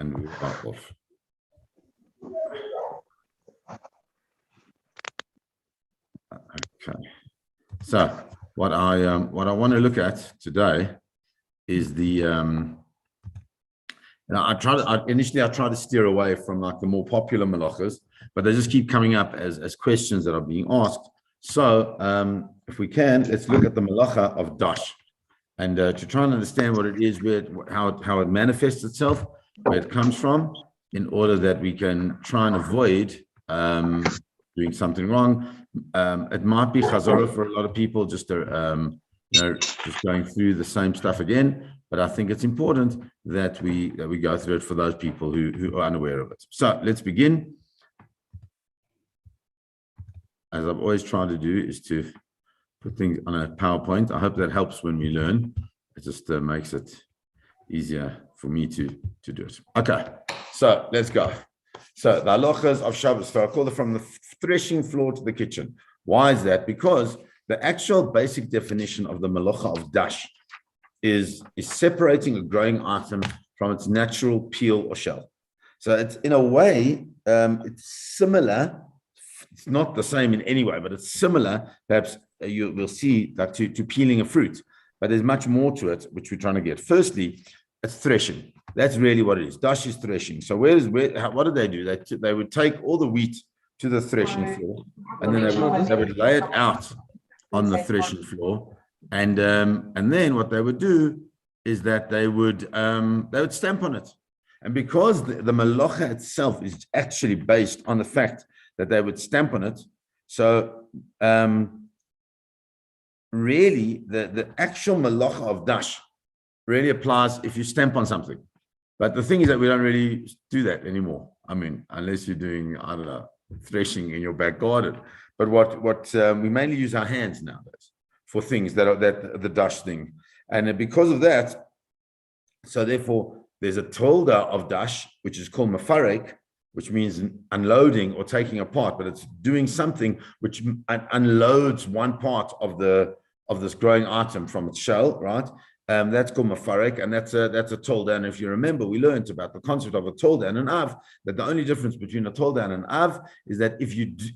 and we are off. Okay. So what I want to look at today is the initially I try to steer away from like the more popular malachas, but they just keep coming up as questions that are being asked. So if we can, let's look at the malacha of dash, and to try and understand what it is, how it manifests itself, where it comes from, in order that we can try and avoid doing something wrong. It might be chazorah for a lot of people, just to, just going through the same stuff again. But I think it's important that we go through it for those people who are unaware of it. So let's begin. As I've always tried to do, is to put things on a PowerPoint. I hope that helps when we learn. It just makes it easier for me to do it. Okay, so let's go. So the halachas of Shabbat, so I call it from the threshing floor to the kitchen. Why is that? Because the actual basic definition of the malacha of dash is separating a growing item from its natural peel or shell. So it's in a way, it's similar. It's not the same in any way, but it's similar. Perhaps you will see that to peeling a fruit, but there's much more to it, which we're trying to get. Firstly, it's threshing. That's really what it is. Dash is threshing. So what did they do? They would take all the wheat to the threshing floor, and then they would lay it out on the threshing floor, and then what they would do is that they would stamp on it, and because the malacha itself is actually based on the fact that they would stamp on it, so really the actual malacha of dash really applies if you stamp on something. But the thing is that we don't really do that anymore. I mean, unless you're doing, I don't know, threshing in your back garden. But what we mainly use our hands nowadays for things that the dash thing. And because of that, so therefore there's a tolda of dash, which is called mafarek, which means unloading or taking apart, but it's doing something which unloads one part of this growing item from its shell, right? That's called mafarek, and that's a tolda. And if you remember, we learned about the concept of a tolda and an av. That the only difference between a tolda and an av is that if you do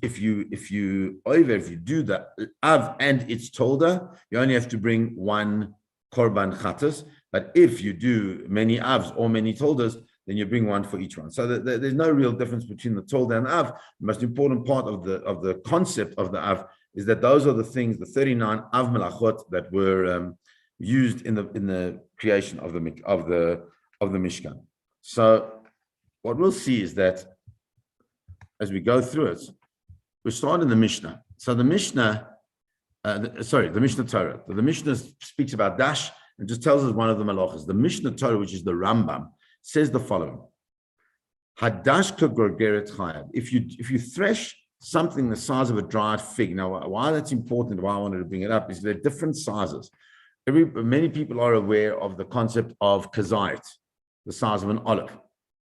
the av and its tolda, you only have to bring one korban chatas. But if you do many avs or many toldas, then you bring one for each one. So there's no real difference between the tolda and av. The most important part of the concept of the av is that those are the things, the 39 av melachot that were used in the creation of the Mishkan. So what we'll see is that as we go through it, we start in the Mishnah. So the Mishnah, the Mishnah Torah. The Mishnah speaks about dash and just tells us one of the malachas. The Mishnah Torah, which is the Rambam, says the following: Hadash kagorgeret chayav. If you thresh something the size of a dried fig. Now, why that's important, why I wanted to bring it up, is there are different sizes. Many people are aware of the concept of kazait, the size of an olive,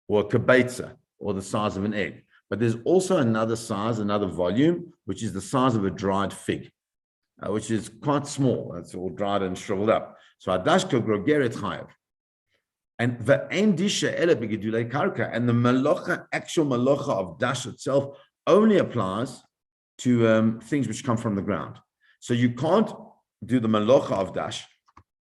or kabetza, or the size of an egg. But there's also another size, another volume, which is the size of a dried fig, which is quite small. It's all dried and shriveled up. So adashka grogeret chayav. And the endisha ele begedulei karka, and the malacha, actual malacha of dash itself, only applies to things which come from the ground. So you can't do the malacha of dash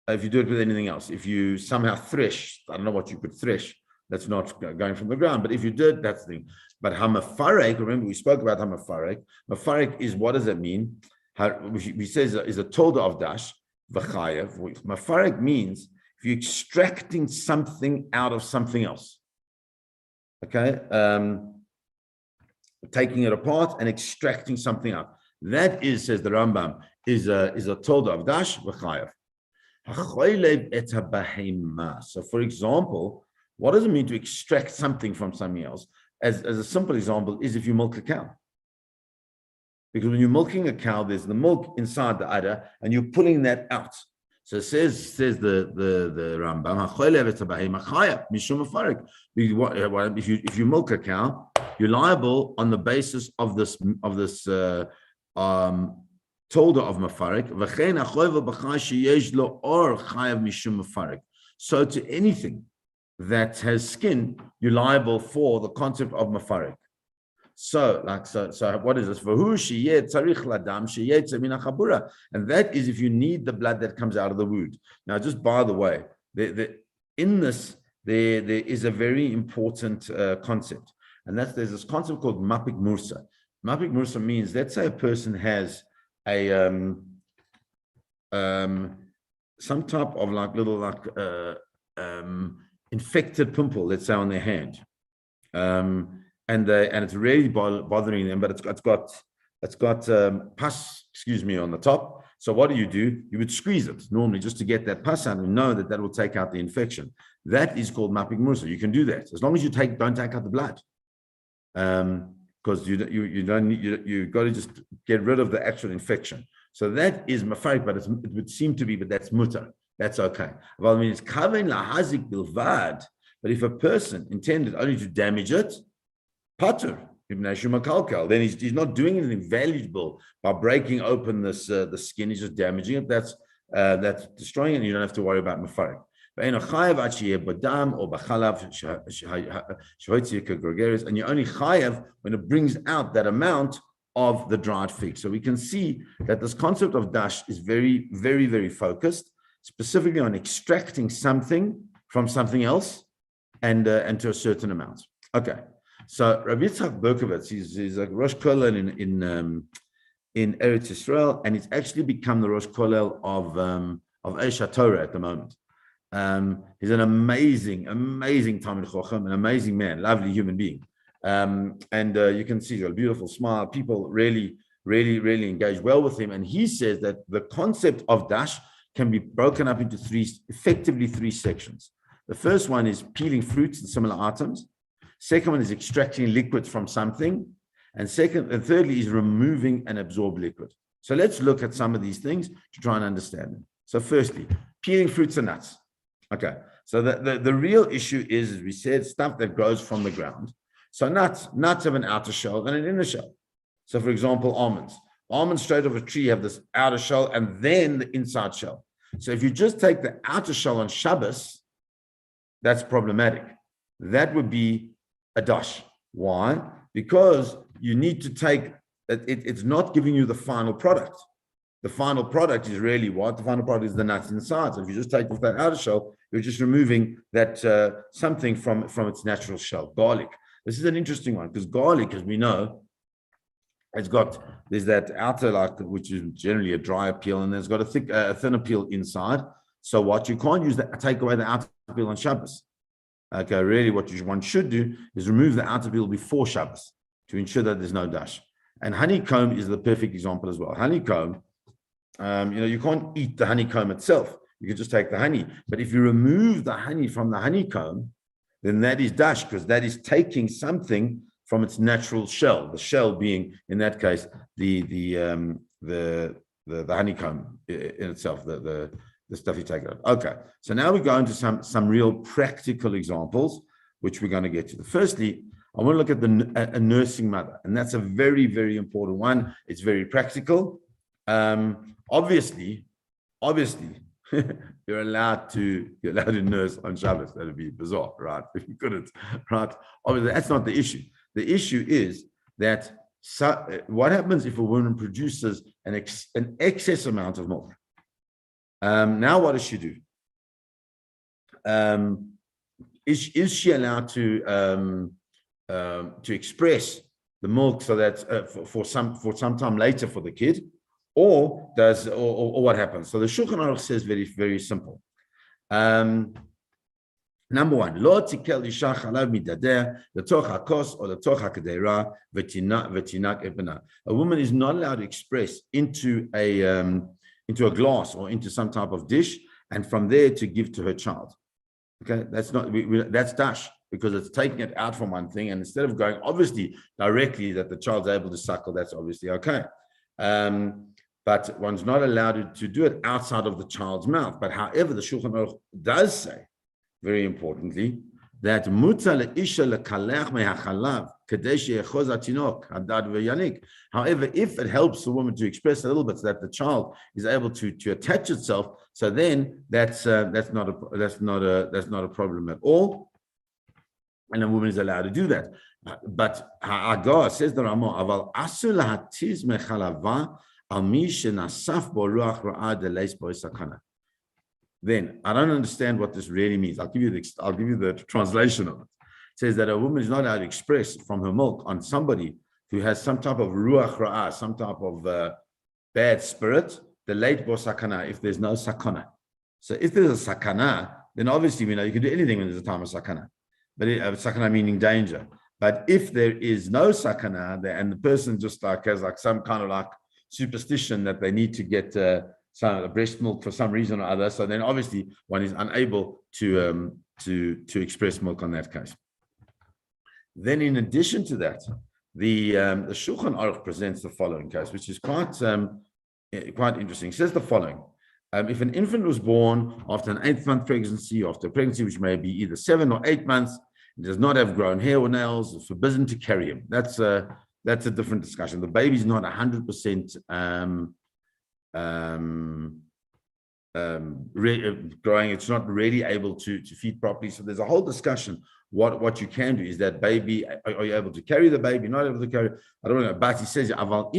if you do it with anything else. If you somehow thresh, I don't know what you could thresh, that's not going from the ground, but if you did, that's the thing. But hamafarek, remember we spoke about hamafarek. Mafarek is, what does that mean? We say is a tolda of dash, v'chayev. Mafarek means if you're extracting something out of something else. Okay? Taking it apart and extracting something out. That is, says the Rambam, is a tolda of dash, v'chayev. So for example, what does it mean to extract something from something else? As a simple example is if you milk a cow. Because when you're milking a cow, there's the milk inside the udder, and you're pulling that out. So it says the Rambam, if you milk a cow, you're liable on the basis of this tolda of mafarik. So to anything that has skin, you're liable for the concept of mafarik. So what is this? And that is if you need the blood that comes out of the wound. Now, just by the way, in this, there is a very important concept. And there's this concept called mapik mursa. Mapik mursa means, let's say a person has a some type of infected pimple, let's say on their hand. And it's really bothering them, but it's got pus, on the top. So what do? You would squeeze it normally just to get that pus out and know that will take out the infection. That is called mapik mursa. You can do that as long as you don't take out the blood, because you don't need, you got to just get rid of the actual infection. So that is mafarik, but it would seem to be, but that's mutar. That's okay. Well, I mean, it's kaven lahazik bilvad. But if a person intended only to damage it, patur, then he's not doing anything valuable by breaking open the skin. He's just damaging it. That's destroying it, and you don't have to worry about mafarik. And you're only chayav when it brings out that amount of the dried fig. So we can see that this concept of dash is very, very, very focused, specifically on extracting something from something else, and to a certain amount. Okay. So Rabbi Yitzchak Berkovitz, he's a Rosh Kollel in Eretz Yisrael, and he's actually become the Rosh Kollel of Eish Torah at the moment. He's an amazing Talmid Chacham, an amazing man, lovely human being. And you can see he's got a beautiful smile. People really, really, really engage well with him. And he says that the concept of dash can be broken up into effectively three sections. The first one is peeling fruits and similar items. Second one is extracting liquid from something. And thirdly is removing and absorb liquid. So let's look at some of these things to try and understand them. So firstly, peeling fruits and nuts. Okay, so the real issue is, as we said, stuff that grows from the ground. So nuts have an outer shell and an inner shell. So for example, almonds straight off a tree have this outer shell and then the inside shell. So if you just take the outer shell on Shabbos, that's problematic. That would be a dash. Why? Because you need to take it's not giving you the final product. The final product is really what? The final product is the nuts inside. So if you just take off that outer shell, you're just removing that something from its natural shell. Garlic. This is an interesting one because garlic, as we know, there's that outer, which is generally a drier peel, and there's got a thinner peel inside. So what you can't use take away the outer peel on Shabbos. Okay, really what one should do is remove the outer peel before Shabbos to ensure that there's no dash. And honeycomb is the perfect example as well. Honeycomb, you can't eat the honeycomb itself. You can just take the honey. But if you remove the honey from the honeycomb, then that is dash, because that is taking something from its natural shell. The shell being, in that case, the honeycomb in itself, the stuff you take out. Okay, so now we go into some real practical examples, which we're going to get to. Firstly, I want to look at a nursing mother, and that's a very, very important one. It's very practical. Obviously, you're allowed to nurse on Shabbos. That would be bizarre, right? If you couldn't, right? Obviously, that's not the issue. The issue is that what happens if a woman produces an excess amount of milk? Now, what does she do? Is she allowed to express the milk so that for some time later for the kid, or what happens? So the Shulchan Aruch says very, very simple. Number one, lo tikel isha chalav midadeh letoch hakos or letoch hakadera v'tinak ebena. A woman is not allowed to express into a glass or into some type of dish, and from there to give to her child. Okay, that's not that's dash, because it's taking it out from one thing, and instead of going obviously directly that the child's able to suckle, that's obviously okay. But one's not allowed to do it outside of the child's mouth. But however, the Shulchan Aruch does say, very importantly, that mutar leisha lekalech mehachalav kadesh yechos atinok hadad veyanik. However, if it helps the woman to express a little bit so that the child is able to attach itself, so then that's not a problem at all, and a woman is allowed to do that. But Hagar says the Ramah, aval asul lahatiz mechalava al mi shenasaf bo ruach ra'ah deleis bo sakana. Then I don't understand what this really means. I'll give you the translation of it. It says that a woman is not allowed to express from her milk on somebody who has some type of ruach ra'ah, some type of bad spirit, the late bo sakana, if there's no sakana. So if there's a sakana, then obviously we know you can do anything when there's a time of sakana. But sakana meaning danger. But if there is no sakana and the person just has some kind of superstition that they need to get some breast milk for some reason or other, so then obviously one is unable to express milk on that case. Then, in addition to that, the Shulchan Aruch presents the following case, which is quite interesting. It says the following: if an infant was born after an 8th-month pregnancy, after a pregnancy which may be either 7 or 8 months, does not have grown hair or nails, it's forbidden to carry him. That's a different discussion. The baby's not 100% growing. It's not really able to feed properly. So there's a whole discussion. What you can do is that baby, are you able to carry the baby? Not able to carry? I don't know. But he says, but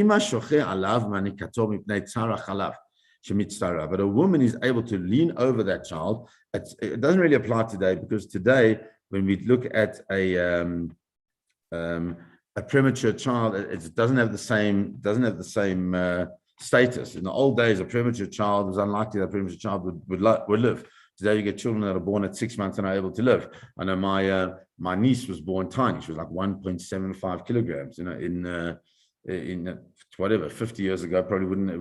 a woman is able to lean over that child. It doesn't really apply today, because today, when we look at a premature child, it doesn't have the same status. In the old days, a premature child was unlikely that a premature child would live. Today, you get children that are born at 6 months and are able to live. I know my niece was born tiny. She was like 1.75 kilograms. In whatever 50 years ago, probably wouldn't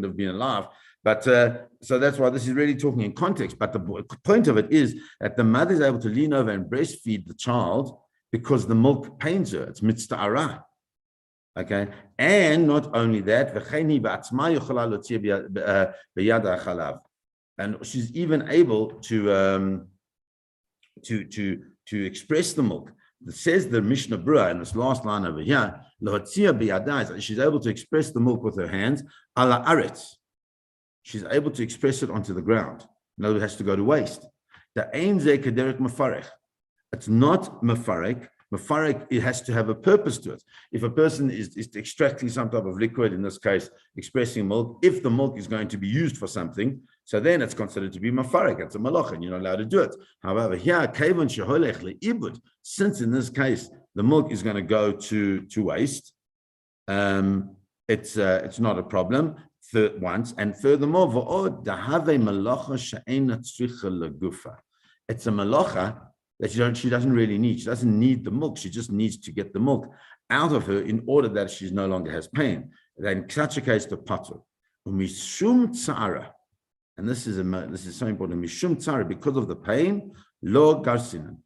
have been alive. But so that's why this is really talking in context. But the point of it is that the mother is able to lean over and breastfeed the child because the milk pains her. It's mitzvah. Okay, and not only that, and she's even able to express the milk. It says the Mishnah Berurah in this last line over here, she's able to express the milk with her hands, ala aretz. She's able to express it onto the ground. No, it has to go to waste. It's not mefarek. Mefarek, it has to have a purpose to it. If a person is extracting some type of liquid, in this case, expressing milk, if the milk is going to be used for something, so then it's considered to be mefarek. It's a malach, and you're not allowed to do it. However, here, since in this case, the milk is going to go to waste, it's not a problem. Once, and furthermore, it's a malacha that she doesn't really need. She doesn't need the milk. She just needs to get the milk out of her in order that she no longer has pain. Then in such a case, the patur umishum tzara, and this is so important. Mishum tzara, because of the pain, lo gazrinan,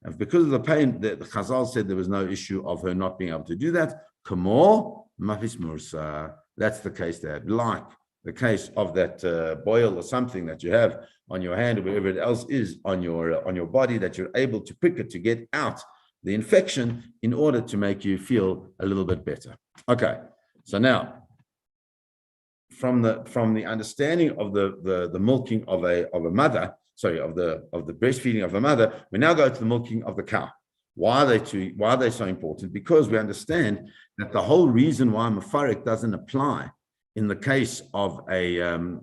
and because of the pain, the Chazal said there was no issue of her not being able to do that. Kamor mafis mursa. That's the case there, like the case of that boil or something that you have on your hand or wherever it else is on your body, that you're able to prick it to get out the infection in order to make you feel a little bit better. Okay, so now from the understanding of the milking of a mother, of the breastfeeding of a mother, we now go to the milking of the cow. Why are they so important? Because we understand that the whole reason why mefarek doesn't apply in the case of the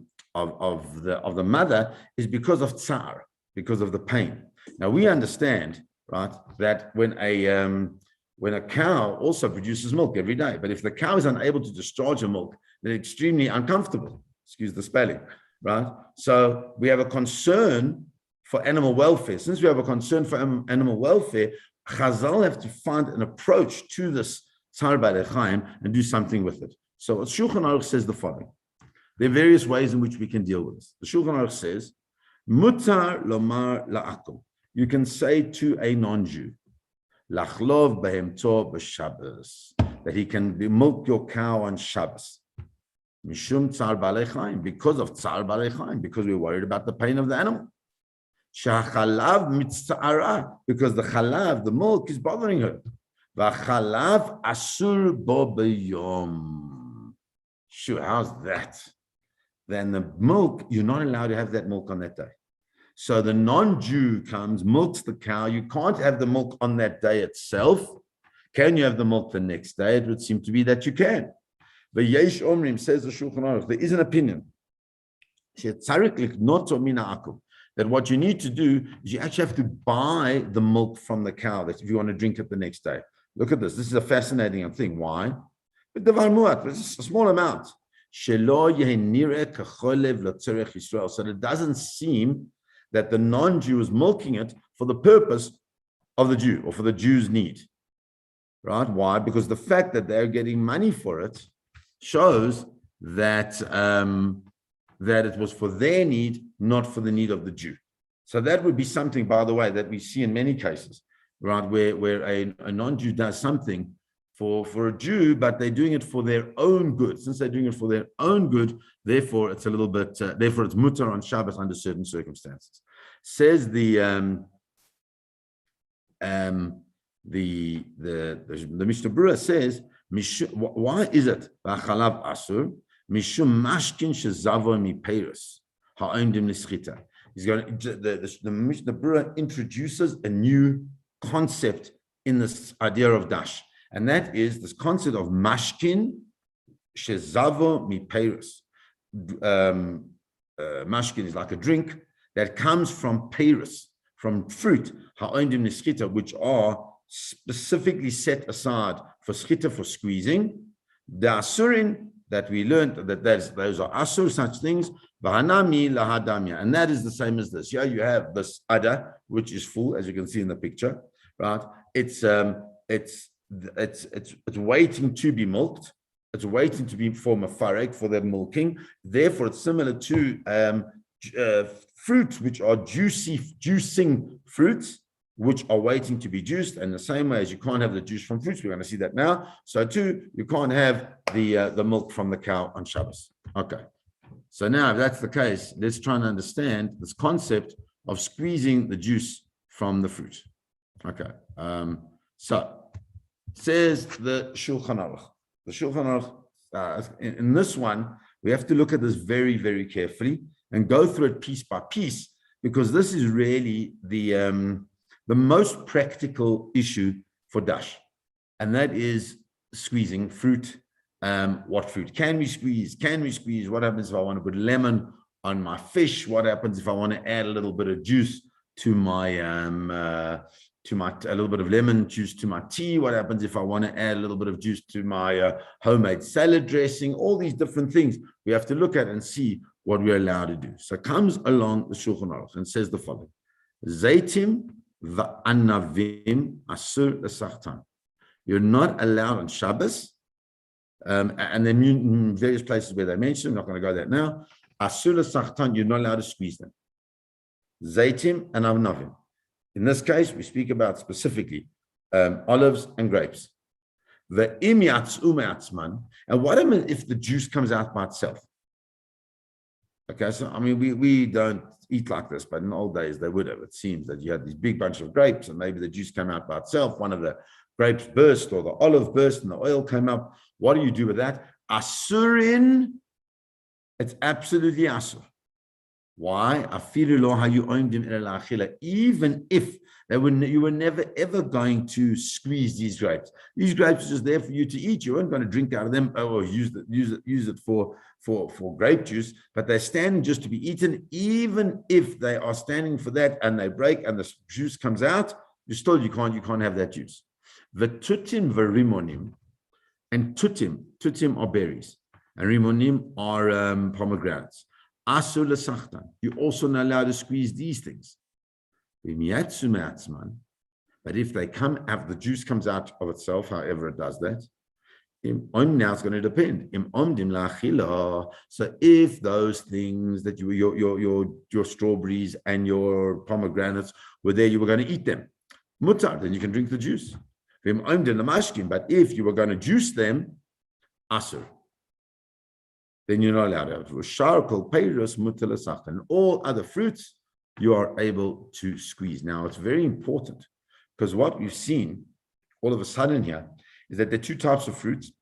mother is because of tsar, because of the pain. Now we understand, right, that when a cow also produces milk every day, but if the cow is unable to discharge her milk, they're extremely uncomfortable. Excuse the spelling, right? So we have a concern for animal welfare. Since we have a concern for animal welfare, Chazal have to find an approach to this Tzar Baalei Chaim and do something with it. So Shulchan Aruch says the following. There are various ways in which we can deal with this. The Shulchan Aruch says, Mutar lomar la'akum. You can say to a non-Jew, Lachlov behemto b'Shabbos, that he can milk your cow on Shabbos. Mishum Tzar Baalei Chaim, because of Tzar Baalei Chaim, because we're worried about the pain of the animal. Shachalav mitzara, because the chalav, the milk, is bothering her. V'chalav asur bo b'yom. Sure, how's that? Then the milk, you're not allowed to have that milk on that day. So the non-Jew comes, milks the cow. You can't have the milk on that day itself. Can you have the milk the next day? It would seem to be that you can. But Yesh Omrim, says the Shulchan Aruch, there is an opinion that what you need to do is you actually have to buy the milk from the cow that if you want to drink it the next day. Look at this. This is a fascinating thing. Why? But it's a small amount. So it doesn't seem that the non-Jew is milking it for the purpose of the Jew or for the Jew's need. Right? Why? Because the fact that they're getting money for it shows that that it was for their need, not for the need of the Jew. So that would be something, by the way, that we see in many cases, right, where a non-Jew does something for a Jew, but they're doing it for their own good. Since they're doing it for their own good, therefore it's a little bit, therefore it's mutar on Shabbat under certain circumstances. Says the Mishnah Berurah says, why is it v'chalav asur mishum mashkin shezavo mi peiros ha'omdim l'schita? He's going. The Mishnah Berurah introduces a new concept in this idea of dash, and that is this concept of mashkin shezavo mi peiros. Mashkin is like a drink that comes from peiros, from fruit, ha'omdim l'schita, which are specifically set aside for schita, for squeezing. The asurin that we learned that those are asur, such things, v'hanami lahadamya, and that is the same as this. Yeah, you have this ada, which is full, as you can see in the picture, right? It's waiting to be milked. It's waiting to be for mafarek, for the milking. Therefore, it's similar to fruits which are juicing fruits, which are waiting to be juiced. And the same way as you can't have the juice from fruits, we're going to see that now. So too, you can't have the milk from the cow on Shabbos. Okay. So now, if that's the case, let's try and understand this concept of squeezing the juice from the fruit. Okay. So says the Shulchan Aruch. The Shulchan Aruch, in this one, we have to look at this very, very carefully and go through it piece by piece, because this is really the most practical issue for dash, and that is squeezing fruit. What fruit can we squeeze? Can we squeeze? What happens if I want to put lemon on my fish? What happens if I want to add a little bit of juice to my a little bit of lemon juice to my tea? What happens if I want to add a little bit of juice to my homemade salad dressing? All these different things we have to look at and see what we're allowed to do. So comes along the Shulchan Aruch and says the following: Zaitim va'anavim asur l'sachtan. You're not allowed on Shabbos, and then in various places where they mention, I'm not going to go there now. Asur l'sachtan, you're not allowed to squeeze them. Zaitim and avnavim. In this case, we speak about specifically olives and grapes. Ve'im yatzu me'atzman. And what if the juice comes out by itself? Okay, so I mean, we don't eat like this, but in the old days they would have. It seems that you had these big bunch of grapes, and maybe the juice came out by itself. One of the grapes burst, or the olive burst, and the oil came up. What do you do with that? Asurin, it's absolutely asur. Why? Even if you were never ever going to squeeze these grapes. These grapes are just there for you to eat. You weren't going to drink out of them or use it for grape juice, but they're standing just to be eaten. Even if they are standing for that and they break and the juice comes out, you can't have that juice. The tutim verimonim, and tutim are berries, and rimonim are pomegranates. Asur l'sachtan. You're also not allowed to squeeze these things. But if they come, if the juice comes out of itself, however it does that, now it's going to depend. So if those things that your strawberries and your pomegranates were there, you were going to eat them, mutar, then you can drink the juice. But if you were going to juice them, asur, then you're not allowed to have. And all other fruits, you are able to squeeze. Now, it's very important because what we've seen all of a sudden here is that there are two types of fruits.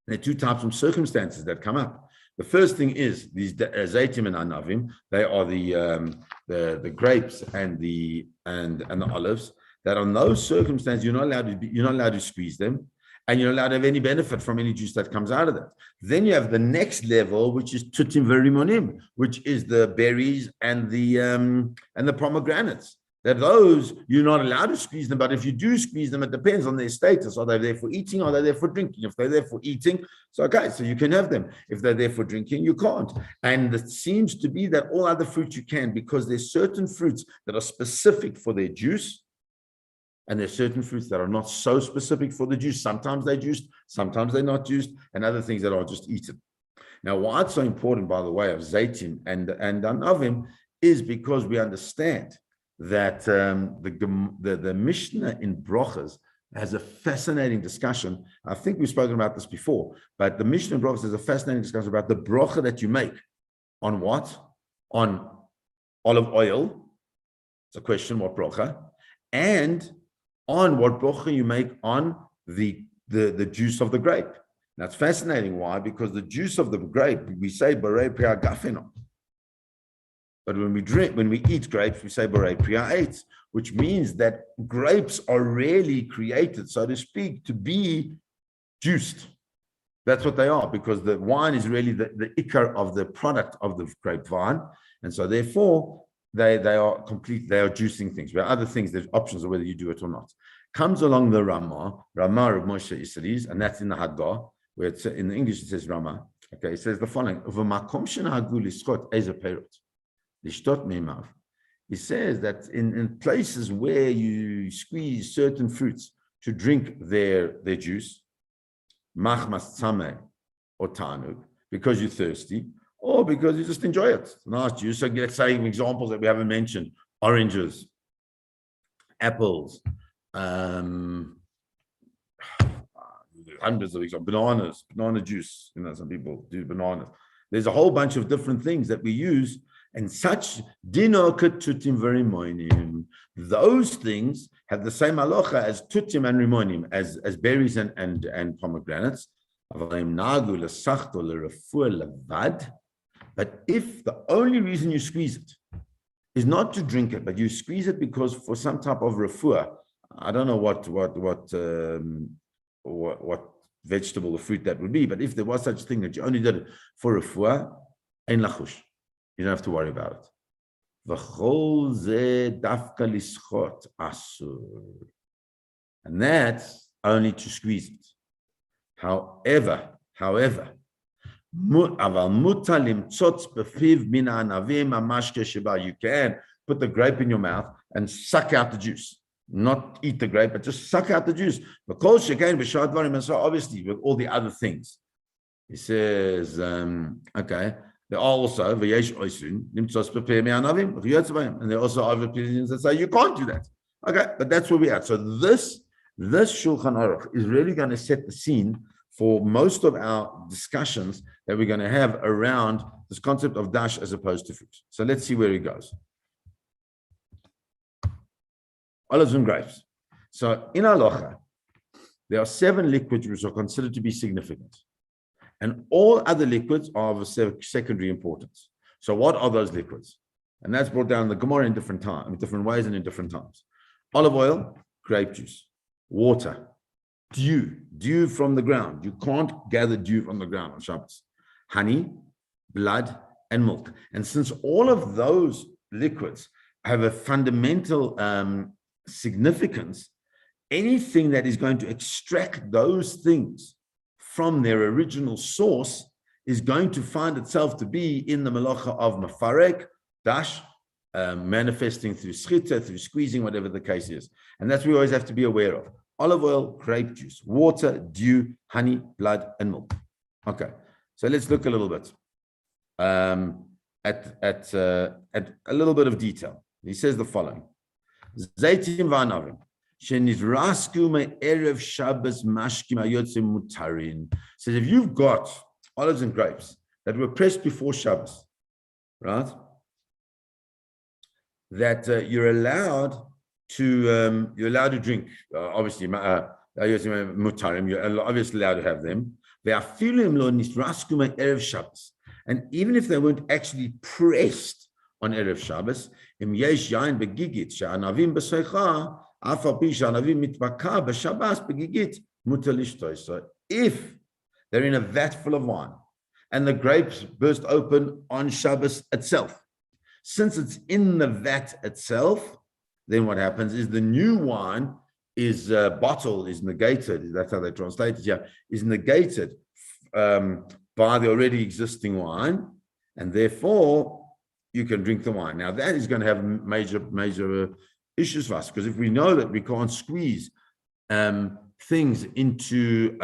There are two types of circumstances that come up. The first thing is these zaytim and anavim. They are the grapes and the olives. That on those circumstances you're not allowed to squeeze them, and you're not allowed to have any benefit from any juice that comes out of that. Then you have the next level, which is tutim verimonim, which is the berries and the pomegranates. That those you're not allowed to squeeze them, but if you do squeeze them, it depends on their status. Are they there for eating? Or are they there for drinking? If they're there for eating, so you can have them. If they're there for drinking, you can't. And it seems to be that all other fruits you can, because there's certain fruits that are specific for their juice, and there's certain fruits that are not so specific for the juice. Sometimes they're juiced, sometimes they're not juiced, and other things that are just eaten. Now, why it's so important, by the way, of zaytim and anavim is because we understand that the Mishnah in Brochas has a fascinating discussion. I think we've spoken about this before, but the Mishnah in Brochas has a fascinating discussion about the brocha that you make on what? On olive oil. It's a question, what brocha? And on what brocha you make on the juice of the grape. That's fascinating. Why? Because the juice of the grape, we say Borei Priya Gafeno. But when we eat grapes, we say Borei Priya Eitz, which means that grapes are really created, so to speak, to be juiced. That's what they are, because the wine is really the ikar of the product of the grapevine. And so therefore, they are juicing things. There are other things, there's options of whether you do it or not. Comes along the Rama of Moshe Isserles, and that's in the Haggadah, where it's in the English it says Rama. Okay, it says the following: he says that in places where you squeeze certain fruits to drink their juice, machmas tzameh or tanug, because you're thirsty, or because you just enjoy it. It's nice juice. So let's say examples that we haven't mentioned: oranges, apples, hundreds of examples, banana juice. Some people do bananas. There's a whole bunch of different things that we use, and such dino tutim verimonim. Those things have the same halacha as tutim and rimonim, as berries and pomegranates. But if the only reason you squeeze it is not to drink it, but you squeeze it because for some type of refuah, I don't know what vegetable or fruit that would be, but if there was such a thing that you only did it for refuah, ein lachush, you don't have to worry about it. And that's only to squeeze it. However, you can put the grape in your mouth and suck out the juice. Not eat the grape, but just suck out the juice. And so obviously with all the other things. He says, okay, there are also, and there are also other opinions that say you can't do that. Okay, but that's where we're at. So this Shulchan Aruch is really going to set the scene for most of our discussions that we're going to have around this concept of dash as opposed to fruit. So let's see where he goes. Olives and grapes. So in halacha, there are 7 liquids which are considered to be significant. And all other liquids are of a secondary importance. So what are those liquids? And that's brought down in the Gemara in different ways and in different times. Olive oil, grape juice, water, dew from the ground. You can't gather dew from the ground on Shabbat. Honey, blood, and milk. And since all of those liquids have a fundamental significance, anything that is going to extract those things from their original source is going to find itself to be in the melacha of mafarek, dash, manifesting through schita, through squeezing, whatever the case is. And that's what we always have to be aware of. Olive oil, grape juice, water, dew, honey, blood, and milk. Okay, so let's look a little bit at a little bit of detail. He says the following: Zaytim v'anavim shenizrasku me'erev Shabbos mashkim hayotzim mutarin. Says if you've got olives and grapes that were pressed before Shabbos, right? that you're allowed to drink. Obviously, mutarim. You're obviously allowed to have them. And even if they weren't actually pressed on Erev Shabbos, so if they're in a vat full of wine and the grapes burst open on Shabbos itself, since it's in the vat itself, then what happens is the new wine is bottled, is negated. That's how they translate it here, is negated by the already existing wine, and therefore you can drink the wine. Now that is going to have major issues for us, because if we know that we can't squeeze things into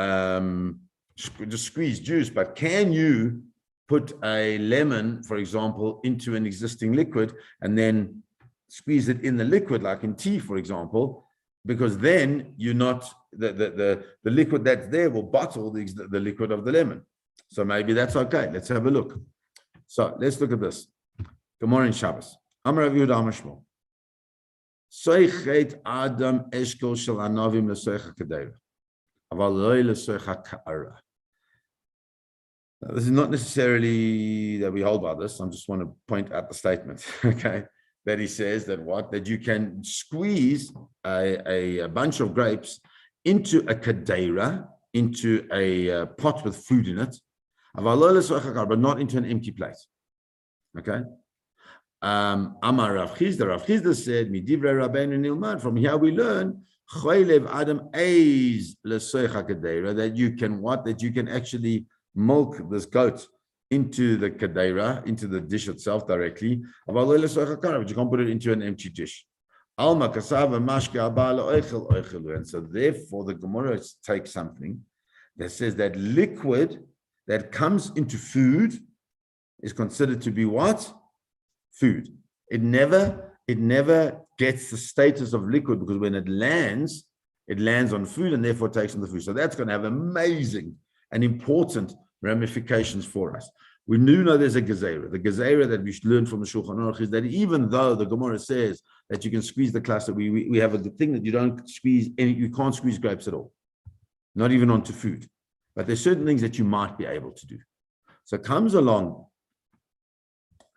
just squeeze juice, but can you put a lemon, for example, into an existing liquid and then squeeze it in the liquid, like in tea, for example, because then you're not the liquid that's there will bottle the liquid of the lemon. So maybe that's okay. Let's have a look. So let's look at this. Good morning, Shabbos. Amar Rav Yehuda Amar Shmuel. Soichet Adam Eshkol Shel Anavim L'Soicha Kadeira, Aval Loi L'Soicha Ka'ara. This is not necessarily that we hold by this. I just want to point out the statement, okay? That he says that you can squeeze a bunch of grapes into a kadeira, into a pot with food in it, but not into an empty plate. Okay? Amar Rav Chizda. Rav Chizda said, "Midivrei Rabbeinu nilmad." From here we learn Adam that you can that you can actually milk this goat into the kadeira, into the dish itself directly, but you can't put it into an empty dish. And so therefore the Gemara takes something that says that liquid that comes into food is considered to be what? Food. It never gets the status of liquid, because when it lands on food and therefore takes on the food. So that's going to have amazing and important ramifications for us. We do know there's a gezerah. The gezerah that we should learn from the Shulchan Aruch is that even though the Gemara says that you can squeeze the cluster, we have a good thing that you can't squeeze grapes at all, not even onto food. But there's certain things that you might be able to do. So comes along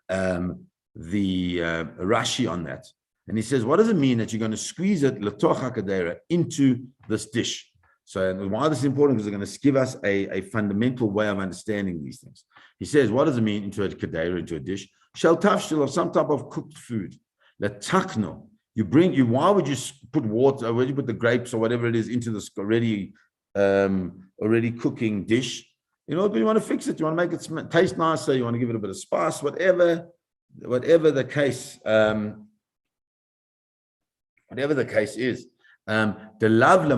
the Rashi on that, and he says, what does it mean that you're going to squeeze it l'tocha kadeira into this dish? So why this is important, because they're going to give us a fundamental way of understanding these things. He says, what does it mean into a kadeira, into a dish? Shel tafshil, of some type of cooked food. L'takno. Why would you put water, where you put the grapes or whatever it is into this already cooking dish? You want to fix it. You want to make it taste nicer. You want to give it a bit of spice, whatever the case is. The love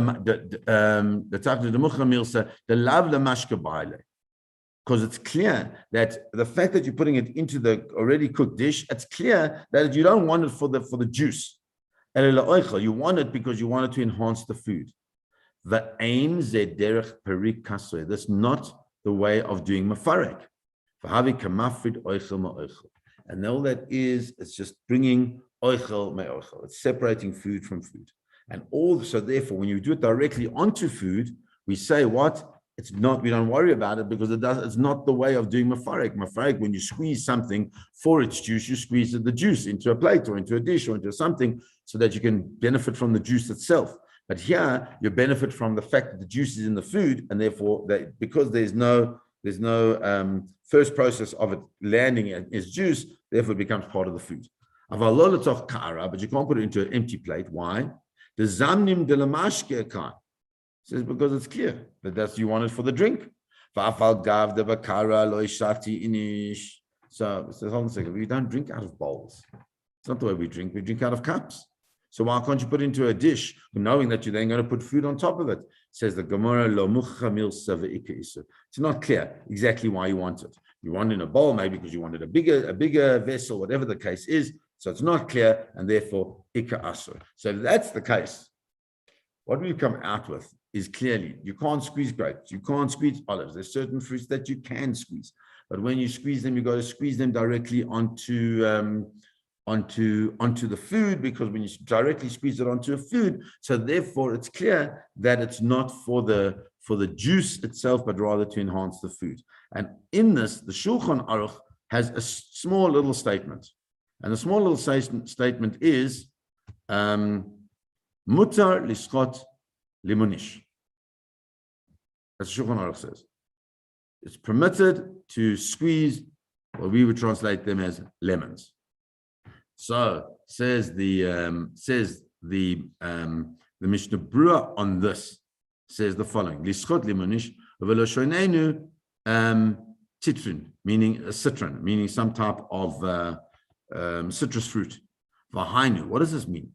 because it's clear that the fact that you're putting it into the already cooked dish, it's clear that you don't want it for the juice. You want it because you want it to enhance the food. That's not the way of doing mafarek. And all that is, it's just bringing oichel me'oichel. It's separating food from food. And so therefore, when you do it directly onto food, we say what? It's not, we don't worry about it, because it's not the way of doing mafarek. Mafarek, when you squeeze something for its juice, you squeeze the juice into a plate or into a dish or into something so that you can benefit from the juice itself. But here, you benefit from the fact that the juice is in the food, and therefore, because there's no first process of it landing as juice, therefore it becomes part of the food. But you can't put it into an empty plate. Why? The zamnim de la mashke says because it's clear that you want it for the drink. So hold on a second. We don't drink out of bowls. It's not the way we drink. We drink out of cups. So why can't you put it into a dish, knowing that you're then going to put food on top of it? Says the Gemara, it's not clear exactly why you want it. You want it in a bowl, maybe because you wanted a bigger vessel, whatever the case is. So it's not clear, and therefore ikka asur. So if that's the case, what we come out with is clearly you can't squeeze grapes, you can't squeeze olives. There's certain fruits that you can squeeze, but when you squeeze them, you got to squeeze them directly onto onto the food, because when you directly squeeze it onto a food, so therefore it's clear that it's not for the juice itself, but rather to enhance the food. And in this, the Shulchan Aruch has a small little statement, and the small little statement is mutar liskot limunish. That's what Shulchan Aruch says. It's permitted to squeeze what we would translate them as lemons. So says the Mishnah Berurah on this, says the following: Lischot limonish v'lo shoinenu titrin, meaning a citron, meaning some type of citrus fruit. V'hainu, what does this mean?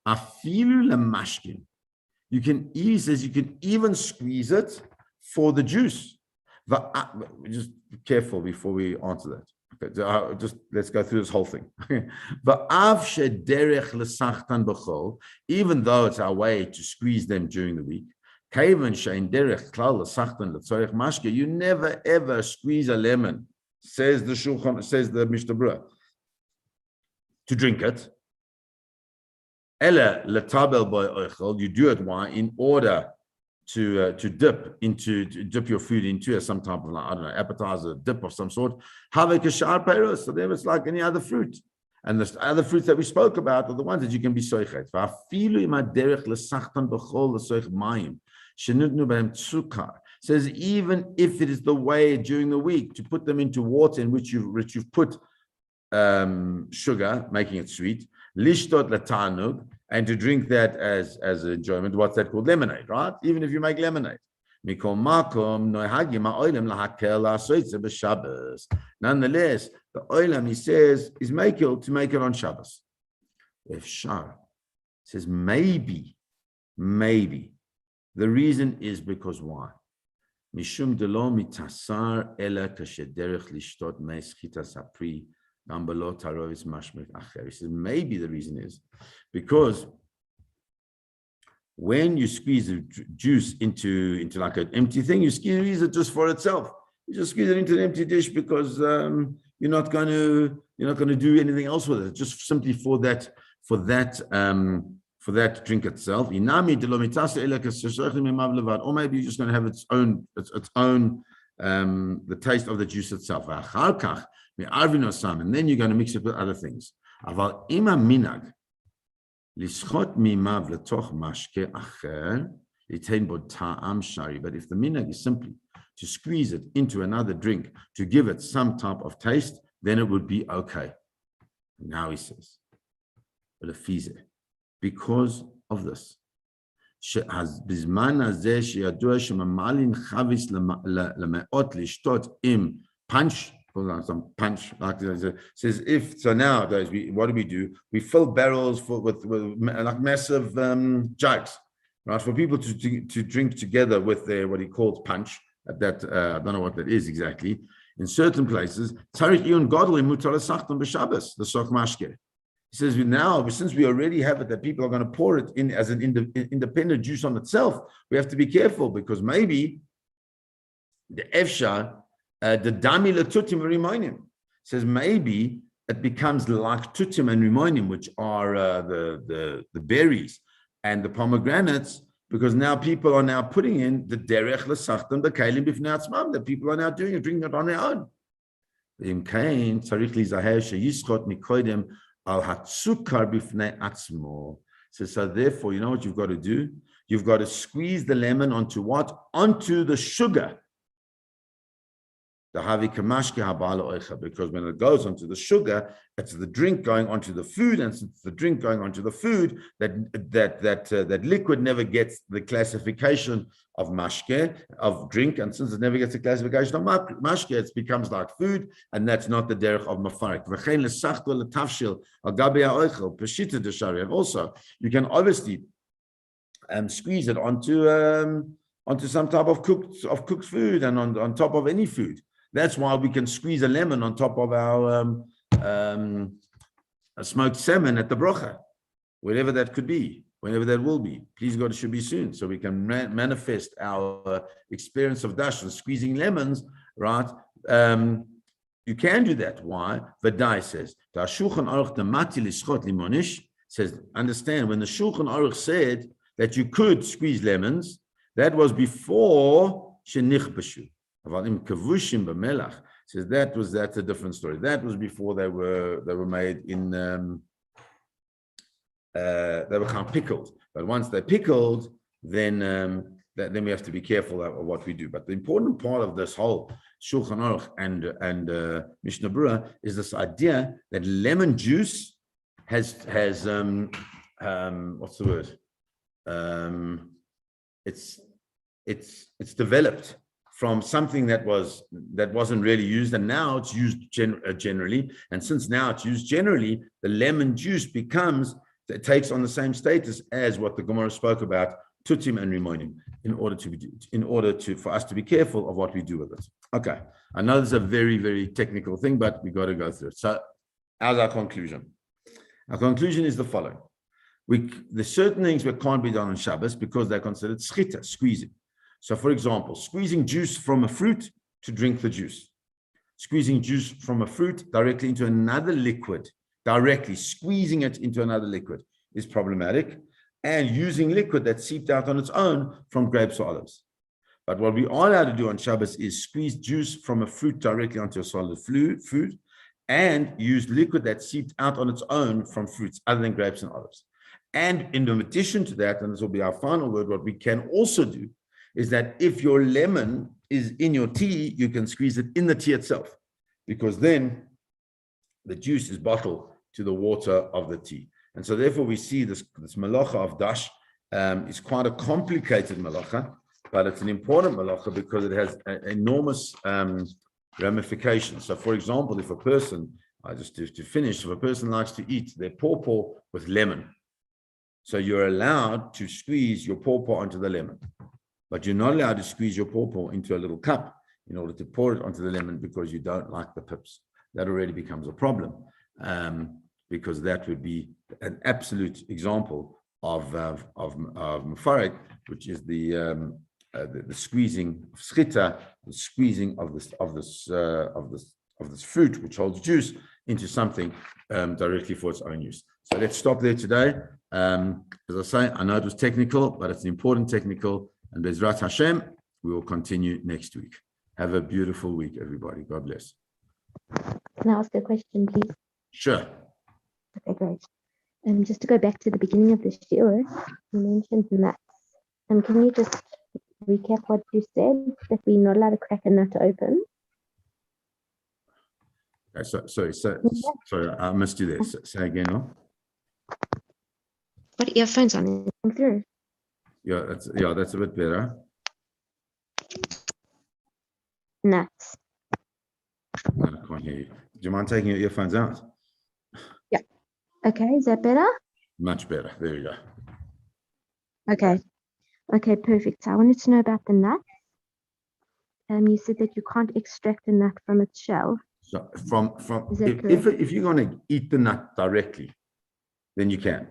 Afilu lemashkin. He says you can even squeeze it for the juice. Just be careful before we answer that. Okay, just let's go through this whole thing. Even though it's our way to squeeze them during the week, you never ever squeeze a lemon, says the Mishnah Berurah, to drink it. You do it why? In order to dip your food into some type of, I don't know, appetizer, dip of some sort. So then it's like any other fruit. And the other fruits that we spoke about are the ones that you can be soichet. Says even if it is the way during the week to put them into water in which you've put sugar, making it sweet, lishtot latanug, and to drink that as enjoyment. What's that called? Lemonade, right? Even if you make lemonade. Nonetheless, the oilam, he says, is makil to make it on Shabbos. If Shar says maybe, the reason is because why? Mishum delo mitasar ela kashederich lishtot me'eschita sapri. He says maybe the reason is because when you squeeze the juice into like an empty thing, you squeeze it just for itself. You just squeeze it into an empty dish because you're not going to do anything else with it, just simply for that drink itself. Or maybe you're just going to have its own the taste of the juice itself. And then you're going to mix it with other things. But if the minhag is simply to squeeze it into another drink to give it some type of taste, then it would be okay. Now he says, because of this, punch, some punch, like says, if so now, guys, what do? We fill barrels with like massive jugs, right, for people to drink together with their what he calls punch. That I don't know what that is exactly. In certain places, the sok mashke. He says, now, since we already have it, that people are going to pour it in as an independent juice on itself, we have to be careful, because maybe the efsha, the dami letutim rimonim, says maybe it becomes like tutim and rimonim, which are the berries and the pomegranates, because now people are now putting in the derech l'sachtam b'keilim b'fnei atzmam, that people are now drinking it on their own. Im kain tzarich lizaher sheyischot mikodim al hatzukar b'fnei atzmo. So therefore, you know what you've got to do? You've got to squeeze the lemon onto what? Onto the sugar. Because when it goes onto the sugar, it's the drink going onto the food, and since the drink going onto the food, that liquid never gets the classification of mashke, of drink, and since it never gets the classification of mashke, it becomes like food, and that's not the derech of mafarik. And also, you can obviously squeeze it onto some type of cooked food, and on top of any food. That's why we can squeeze a lemon on top of our smoked salmon at the brocha, wherever that could be, whenever that will be. Please God, it should be soon, so we can manifest our experience of dash and squeezing lemons, right? you can do that. Why? Vadai says, says, understand, when the Shulchan Aruch said that you could squeeze lemons, that was before shenichbashu. Avalim kavushim b'melach says that's a different story. That was before they were made in they were kind of pickled. But once they're pickled, then we have to be careful of what we do. But the important part of this whole Shulchan Aruch and Mishnah Berurah is this idea that lemon juice has what's the word? It's developed from something that wasn't really used, and now it's used generally. And since now it's used generally, the lemon juice takes on the same status as what the Gemara spoke about, tutim and rimonim, in order for us to be careful of what we do with it. Okay, I know this is a very, very technical thing, but we got to go through it. So, as our conclusion. Our conclusion is the following: there's certain things that can't be done on Shabbos because they're considered schita, squeezing. So, for example, squeezing juice from a fruit to drink the juice, squeezing juice from a fruit directly into another liquid, directly squeezing it into another liquid is problematic, and using liquid that seeped out on its own from grapes or olives. But what we are allowed to do on Shabbos is squeeze juice from a fruit directly onto a solid food, and use liquid that seeped out on its own from fruits other than grapes and olives. And in addition to that, and this will be our final word, what we can also do is that if your lemon is in your tea, you can squeeze it in the tea itself, because then the juice is bottled to the water of the tea. And so therefore we see this malacha of dash is quite a complicated malacha, but it's an important malacha because it has enormous ramifications. So for example, if a person, to finish, if a person likes to eat their pawpaw with lemon, so you're allowed to squeeze your pawpaw onto the lemon, but you're not allowed to squeeze your pawpaw into a little cup in order to pour it onto the lemon because you don't like the pips. That already becomes a problem, because that would be an absolute example of mufarik, which is the squeezing of schita, the squeezing of this fruit which holds juice into something directly for its own use. So let's stop there today. As I say, I know it was technical, but it's an important technical. And Bezrat Hashem, we will continue next week. Have a beautiful week, everybody. God bless. Can I ask a question, please? Sure. Okay, great. Just to go back to the beginning of the shiur, you mentioned nuts. Can you just recap what you said, that we're not allowed to crack a nut open? Okay, sorry, I missed you there. Say again, no? What earphones on? Come through. Yeah, that's a bit better. Nuts. No, I can't hear you. Do you mind taking your earphones out? Yeah. Okay, is that better? Much better. There you go. Okay, perfect. So I wanted to know about the nut. You said that you can't extract a nut from its shell. So if you're going to eat the nut directly, then you can.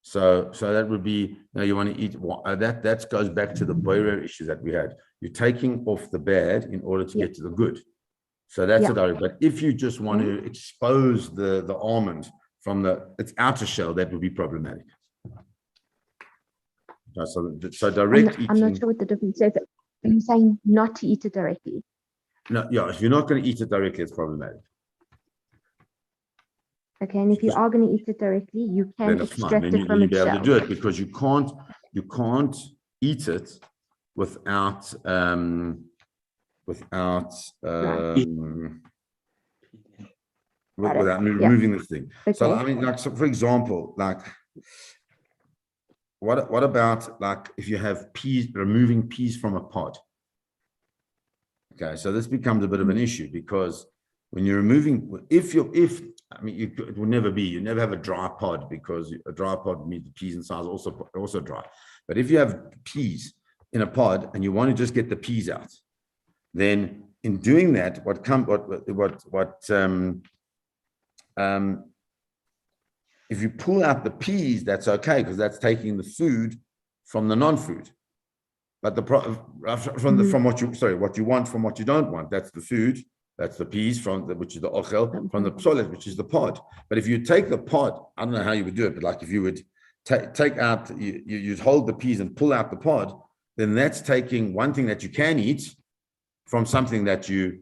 So that would be, you want to eat that goes back to the boirer issue that we had. You're taking off the bad in order to get to the good. So that's a direct. But if you just want to expose the almond from its outer shell, that would be problematic. So direct eating. I'm not sure what the difference is. Are you saying not to eat it directly? No, if you're not going to eat it directly, it's problematic. Okay, and if you are going to eat it directly, you can extract it from its shell. Then you'll be able to do it, because you can't eat it without removing this thing. Okay. So I mean, like, so for example, like, what about like if you have peas, removing peas from a pod? Okay, so this becomes a bit of an issue, because when you're removing, it will never be, you never have a dry pod, because a dry pod means the peas inside is also dry. But if you have peas in a pod and you want to just get the peas out, then in doing that, if you pull out the peas, that's okay, because that's taking the food from the non-food. But what you want from what you don't want, that's the food. That's the peas which is the ochel, from the psolet, which is the pod. But if you take the pod, I don't know how you would do it, but like if you would take out, you'd hold the peas and pull out the pod, then that's taking one thing that you can eat from something that you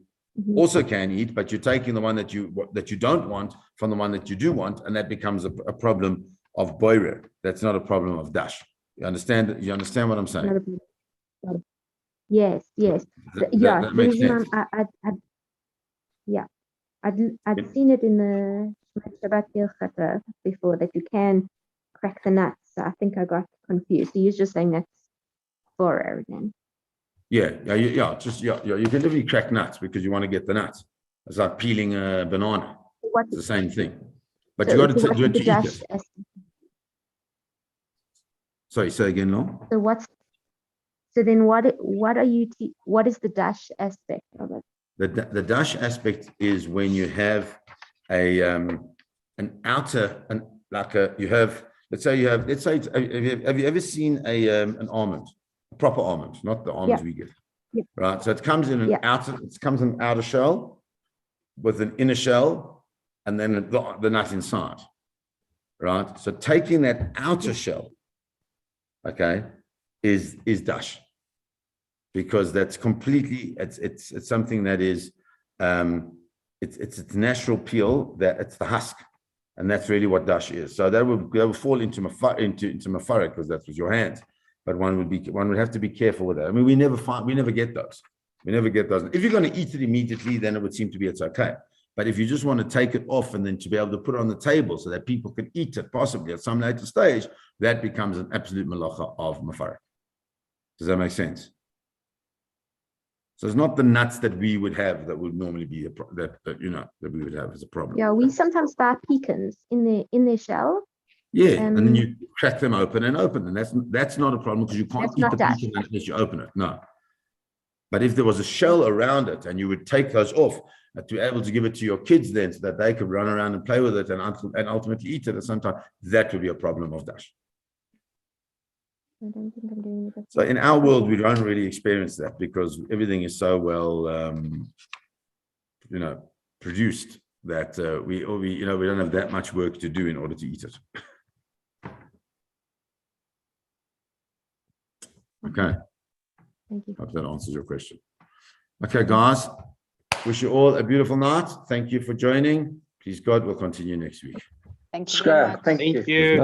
also can eat, but you're taking the one that you don't want from the one that you do want, and that becomes a problem of boirer. That's not a problem of dash. You understand what I'm saying? Yes. The reason I'd seen it in the Shabbat Hilchot before that you can crack the nuts. So I think I got confused. So you're just saying that's borer then. Yeah. You can literally crack nuts because you want to get the nuts. It's like peeling a banana. It's the same thing, but you got to do it to eat it. Sorry, say again, no? So then what is the dash aspect of it? The dash aspect is when you have an outer, let's say have you ever seen an almond, a proper almond, not the almonds we get, right? So it comes in an outer shell with an inner shell, and then the nut inside, right? So taking that outer shell, okay, is dash, because that's completely it's something that is it's natural peel, that it's the husk, and that's really what dash is. So that would fall into mafarik, because that's with your hands. But one would have to be careful with that. I mean, we never get those. If you're going to eat it immediately, then it would seem to be it's okay. But if you just want to take it off and then to be able to put it on the table so that people can eat it possibly at some later stage, that becomes an absolute malacha of mafarik. Does that make sense? So it's not the nuts that we would have that would normally be that we would have as a problem. Yeah, we sometimes buy pecans in their shell. Yeah, and then you crack them open, and that's not a problem, because you can't eat the pecan unless you open it. No. But if there was a shell around it and you would take those off to be able to give it to your kids then, so that they could run around and play with it and ultimately eat it at some time, that would be a problem of dash. I don't think I'm doing it. So in our world, we don't really experience that because everything is so well, produced that we don't have that much work to do in order to eat it. Okay. Thank you. Hope that answers your question. Okay, guys. Wish you all a beautiful night. Thank you for joining. Please God, we'll continue next week. Thank you very much. Thank you.